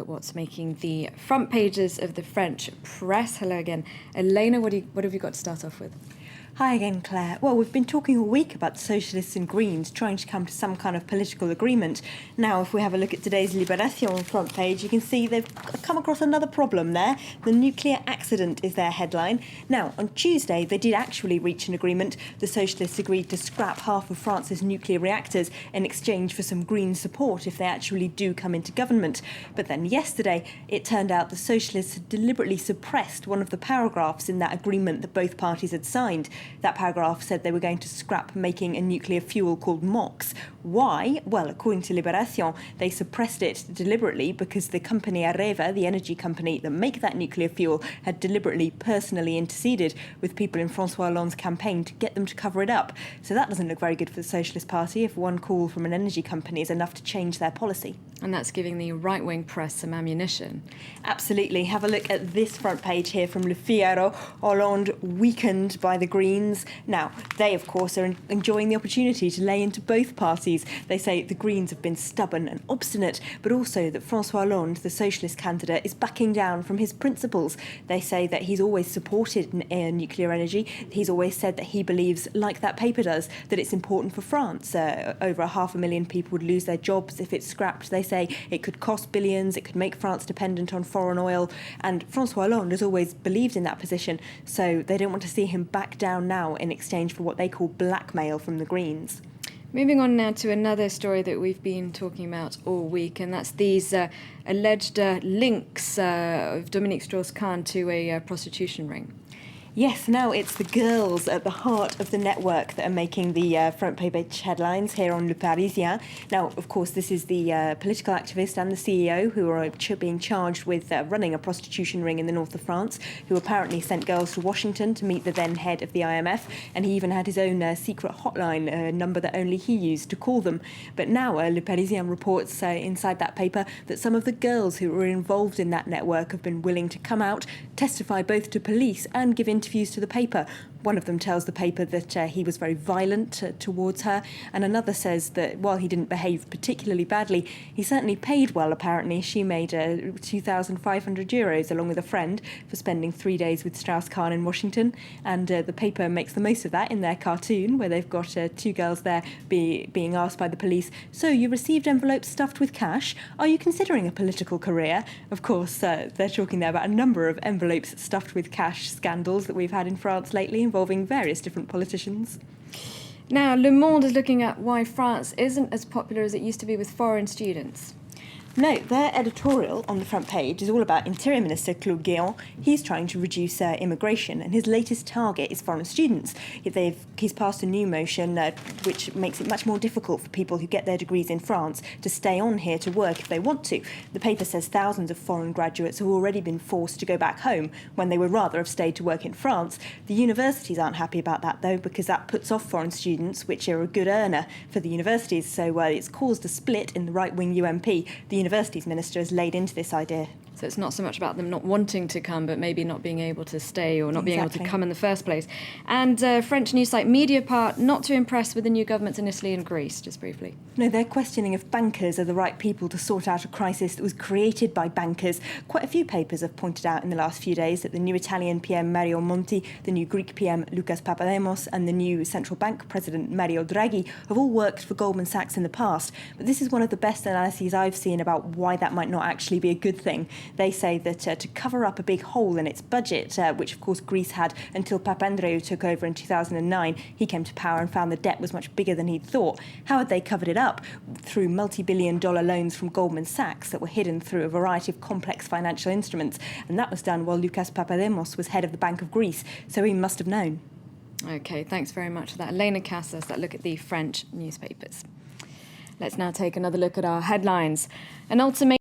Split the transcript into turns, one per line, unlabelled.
at what's making the front pages of the French press. Hello again. Elena, what have you got to start off with?
Hi again, Claire. Well, we've been talking all week about the Socialists and Greens trying to come to some kind of political agreement. Now, if we have a look at today's Libération front page, you can see they've come across another problem there. The nuclear accident is their headline. Now, on Tuesday, they did actually reach an agreement. The Socialists agreed to scrap half of France's nuclear reactors in exchange for some Green support if they actually do come into government. But then yesterday, it turned out the Socialists had deliberately suppressed one of the paragraphs in that agreement that both parties had signed. That paragraph said they were going to scrap making a nuclear fuel called MOX. Why? Well, according to Libération, they suppressed it deliberately because the company Areva, the energy company that make that nuclear fuel, had deliberately personally interceded with people in François Hollande's campaign to get them to cover it up. So that doesn't look very good for the Socialist Party if one call from an energy company is enough to change their policy.
And that's giving the right-wing press some ammunition.
Absolutely. Have a look at this front page here from Le Figaro. Hollande weakened by the Greens. Now, they, of course, are enjoying the opportunity to lay into both parties. They say the Greens have been stubborn and obstinate, but also that François Hollande, the socialist candidate, is backing down from his principles. They say that he's always supported nuclear energy. He's always said that he believes, like that paper does, that it's important for France. Over 500,000 people would lose their jobs if it's scrapped. They say it could cost billions, it could make France dependent on foreign oil, and François Hollande has always believed in that position, so they don't want to see him back down now in exchange for what they call blackmail from the Greens.
Moving on now to another story that we've been talking about all week, and that's these alleged links of Dominique Strauss-Kahn to a prostitution ring.
Yes, now it's the girls at the heart of the network that are making the front page headlines here on Le Parisien. Now, of course, this is the political activist and the CEO who are being charged with running a prostitution ring in the north of France, who apparently sent girls to Washington to meet the then head of the IMF, and he even had his own secret hotline, a number that only he used to call them. But now Le Parisien reports inside that paper that some of the girls who were involved in that network have been willing to come out, testify both to police and give interviews to the paper. One of them tells the paper that he was very violent towards her, and another says that while he didn't behave particularly badly, he certainly paid well, apparently. She made €2,500 along with a friend for spending 3 days with Strauss-Kahn in Washington, and the paper makes the most of that in their cartoon, where they've got two girls there being asked by the police, "So you received envelopes stuffed with cash? Are you considering a political career?" Of course, they're talking there about a number of envelopes stuffed with cash scandals that we've had in France lately, involving various different politicians.
Now, Le Monde is looking at why France isn't as popular as it used to be with foreign students.
No, their editorial on the front page is all about Interior Minister Claude Guéant. He's trying to reduce immigration, and his latest target is foreign students. He's passed a new motion which makes it much more difficult for people who get their degrees in France to stay on here to work if they want to. The paper says thousands of foreign graduates have already been forced to go back home when they would rather have stayed to work in France. The universities aren't happy about that, though, because that puts off foreign students, which are a good earner for the universities. So it's caused a split in the right-wing UMP. The Universities Minister has laid into this idea.
So it's not so much about them not wanting to come, but maybe not being able to stay or not being able to come in the first place. And French news site Mediapart not too impressed with the new governments in Italy and Greece, just briefly.
No, they're questioning if bankers are the right people to sort out a crisis that was created by bankers. Quite a few papers have pointed out in the last few days that the new Italian PM Mario Monti, the new Greek PM Lucas Papademos, and the new central bank president Mario Draghi have all worked for Goldman Sachs in the past. But this is one of the best analyses I've seen about why that might not actually be a good thing. They say that to cover up a big hole in its budget, which of course Greece had until Papandreou took over in 2009, he came to power and found the debt was much bigger than he'd thought. How had they covered it up? Through multi-billion-dollar loans from Goldman Sachs that were hidden through a variety of complex financial instruments. And that was done while Lucas Papademos was head of the Bank of Greece, so he must have known.
OK, thanks very much for that. Elena Casas, that look at the French newspapers. Let's now take another look at our headlines. An ultimatum